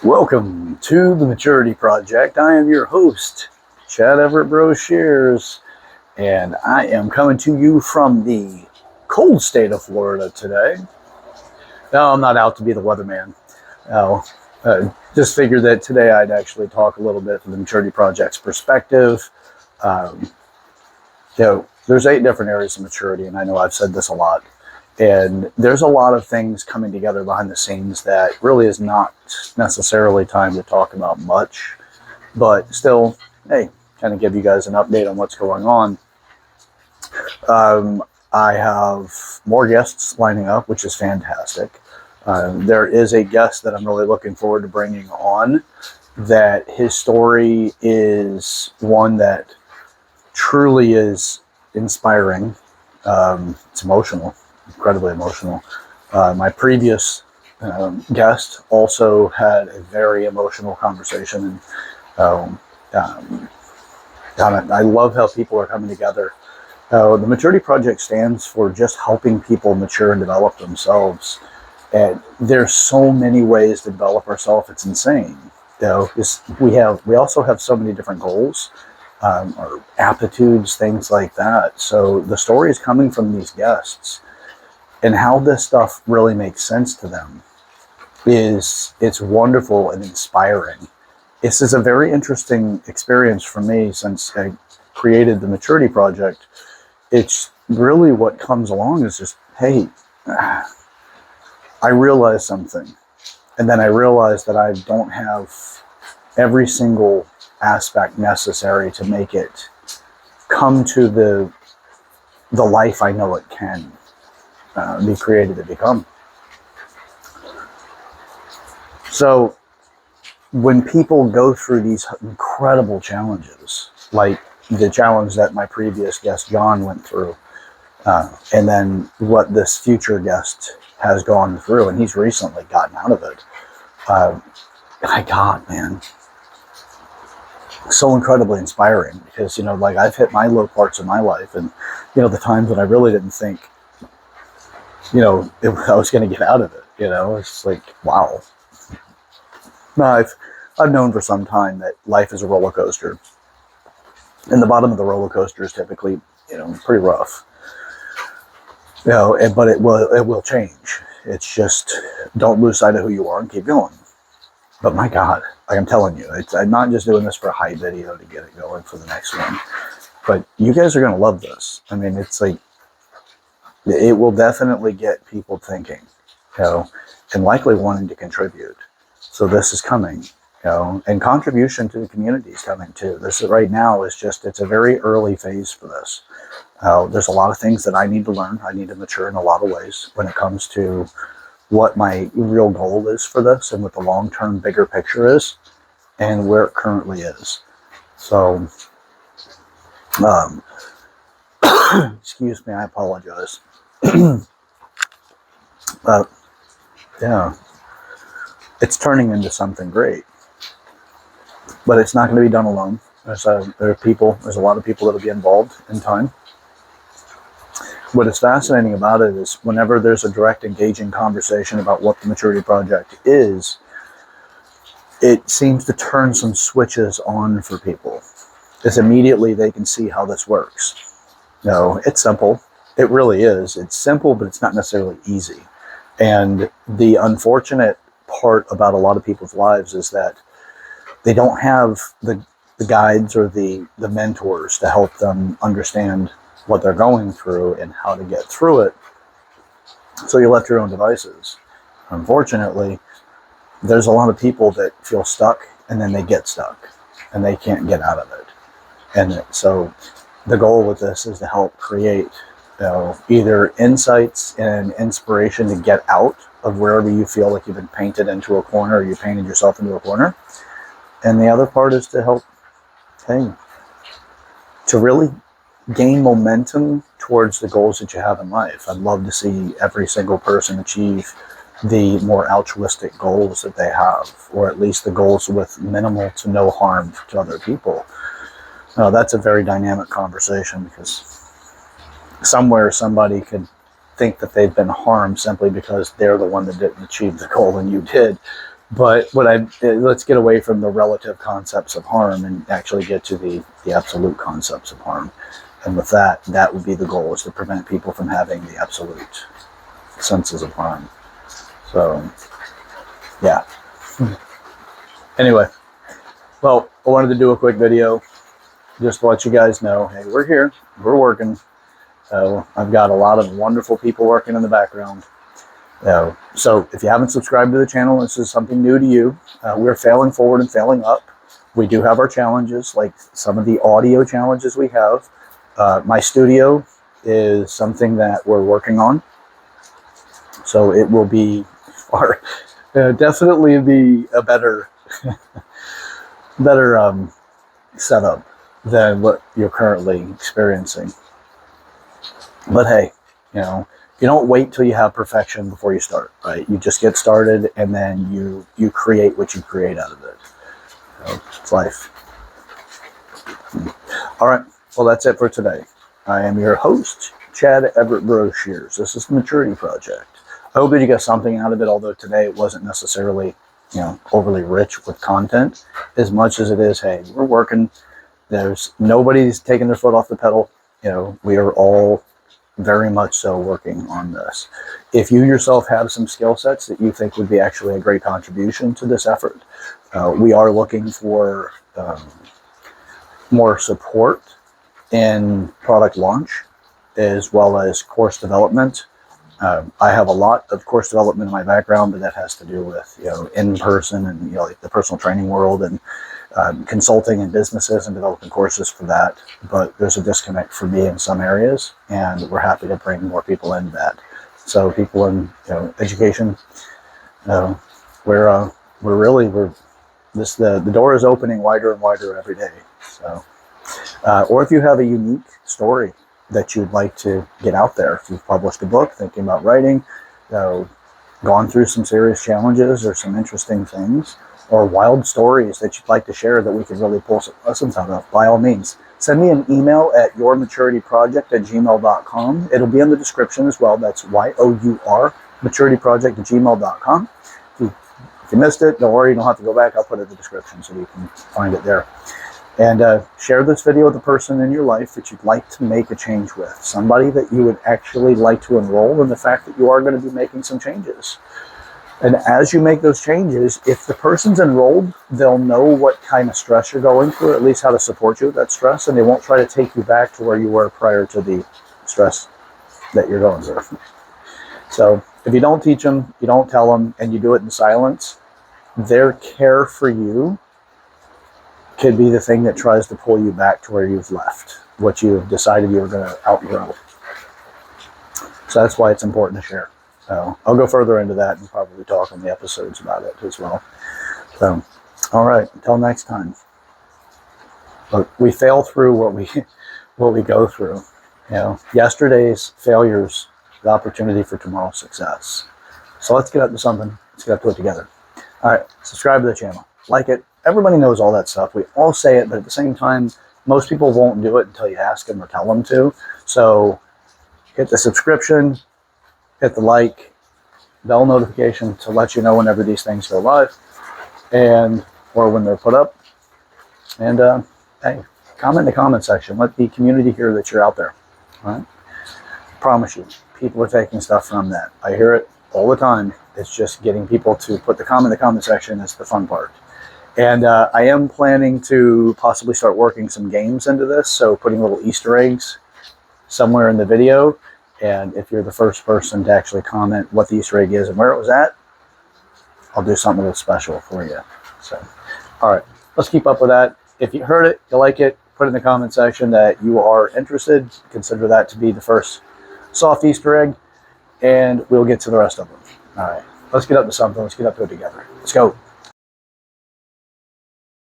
Welcome to the Maturity Project. I am your host, Chad Everett Broshears, and I am coming to you from the cold state of Florida today. No, I'm not out to be the weatherman. No, just figured that today I'd actually talk a little bit from the Maturity Project's perspective. There's 8 different areas of maturity, and I know I've said this a lot. And there's a lot of things coming together behind the scenes that really is not necessarily time to talk about much, but still, hey, kind of give you guys an update on what's going on. I have more guests lining up, which is fantastic. There is a guest that I'm really looking forward to bringing on, that his story is one that truly is inspiring. It's emotional. Incredibly emotional. My previous guest also had a very emotional conversation, and I love how people are coming together. The Maturity Project stands for just helping people mature and develop themselves, and there's so many ways to develop ourselves. It's insane. We also have so many different goals, or aptitudes, things like that. So the story is coming from these guests. And how this stuff really makes sense to them it's wonderful and inspiring. This is a very interesting experience for me since I created the Maturity Project. It's really what comes along is just, hey, I realized something. And then I realized that I don't have every single aspect necessary to make it come to the life I know it can. Be created to become. So when people go through these incredible challenges, like the challenge that my previous guest John went through, and then what this future guest has gone through, and he's recently gotten out of it, my God, man, so incredibly inspiring, because I've hit my low parts of my life, and the times when I really didn't think I was going to get out of it. It's like, wow. Now, I've known for some time that life is a roller coaster, and the bottom of the roller coaster is typically, pretty rough. But it will change. It's just, don't lose sight of who you are and keep going. But my God, like I'm telling you, I'm not just doing this for a hype video to get it going for the next one. But you guys are going to love this. I mean, it's like, it will definitely get people thinking, and likely wanting to contribute. So this is coming, and contribution to the community is coming too. This is right now it's a very early phase for this. There's a lot of things that I need to learn. I need to mature in a lot of ways when it comes to what my real goal is for this, and what the long-term bigger picture is, and where it currently is. So, excuse me, I apologize. Yeah, it's turning into something great, but it's not going to be done alone. There's a lot of people that will be involved in time. What is fascinating about it is whenever there's a direct, engaging conversation about what the Maturity Project is, it seems to turn some switches on for people, because immediately they can see how this works. It's simple. It really is. It's simple, but it's not necessarily easy. And the unfortunate part about a lot of people's lives is that they don't have the guides or the mentors to help them understand what they're going through and how to get through it. So you're left to your own devices. Unfortunately, there's a lot of people that feel stuck, and then they get stuck and they can't get out of it. And so the goal with this is to help create either insights and inspiration to get out of wherever you feel like you've been painted into a corner, or you painted yourself into a corner. And the other part is to help, to really gain momentum towards the goals that you have in life. I'd love to see every single person achieve the more altruistic goals that they have, or at least the goals with minimal to no harm to other people. Now, that's a very dynamic conversation, because somewhere somebody could think that they've been harmed simply because they're the one that didn't achieve the goal and you did. But let's get away from the relative concepts of harm and actually get to the absolute concepts of harm. And with that, that would be the goal, is to prevent people from having the absolute senses of harm. So, yeah. Anyway, well, I wanted to do a quick video just to let you guys know, hey, we're here, we're working. I've got a lot of wonderful people working in the background. So if you haven't subscribed to the channel, this is something new to you. We're failing forward and failing up. We do have our challenges, like some of the audio challenges we have. My studio is something that we're working on. So it will be definitely be a better setup than what you're currently experiencing. But hey, you don't wait till you have perfection before you start, right? You just get started, and then you create what you create out of it. So it's life. All right, well, that's it for today. I am your host, Chad Everett Broshears. This is the Maturity Project. I hope that you got something out of it, although today it wasn't necessarily, overly rich with content, as much as it is, hey, we're working. Nobody's taking their foot off the pedal. We are all very much so working on this. If you yourself have some skill sets that you think would be actually a great contribution to this effort, we are looking for more support in product launch as well as course development. I have a lot of course development in my background, but that has to do with in person and like the personal training world and consulting in businesses and developing courses for that. But there's a disconnect for me in some areas, and we're happy to bring more people into that. So people in education, the door is opening wider and wider every day. So, or if you have a unique story that you'd like to get out there, if you've published a book, thinking about writing, gone through some serious challenges or some interesting things, or wild stories that you'd like to share that we could really pull some lessons out of, by all means, send me an email at yourmaturityproject@gmail.com. It'll be in the description as well. That's YOUR maturityproject@gmail.com. If you missed it, don't worry, you don't have to go back. I'll put it in the description so you can find it there. And share this video with a person in your life that you'd like to make a change with. Somebody that you would actually like to enroll in the fact that you are going to be making some changes. And as you make those changes, if the person's enrolled, they'll know what kind of stress you're going through, or at least how to support you with that stress, and they won't try to take you back to where you were prior to the stress that you're going through. So if you don't teach them, you don't tell them, and you do it in silence, their care for you could be the thing that tries to pull you back to where you've left, what you've decided you were going to outgrow. So that's why it's important to share. So I'll go further into that and probably talk on the episodes about it as well. So, all right, until next time. Look, we fail through what we go through. Yesterday's failures, the opportunity for tomorrow's success. So let's get up to something. Let's get up to it together. All right, subscribe to the channel, like it. Everybody knows all that stuff. We all say it, but at the same time, most people won't do it until you ask them or tell them to. So hit the subscription, hit the like, bell notification to let you know whenever these things go live, or when they're put up. And hey, comment in the comment section. Let the community hear that you're out there. All right? I promise you, people are taking stuff from that. I hear it all the time. It's just getting people to put the comment in the comment section is the fun part. And I am planning to possibly start working some games into this, so putting little Easter eggs somewhere in the video. And if you're the first person to actually comment what the Easter egg is and where it was at, I'll do something a little special for you. So, all right, let's keep up with that. If you heard it, you like it, put it in the comment section that you are interested. Consider that to be the first soft Easter egg, and we'll get to the rest of them. All right, let's get up to something. Let's get up to it together. Let's go.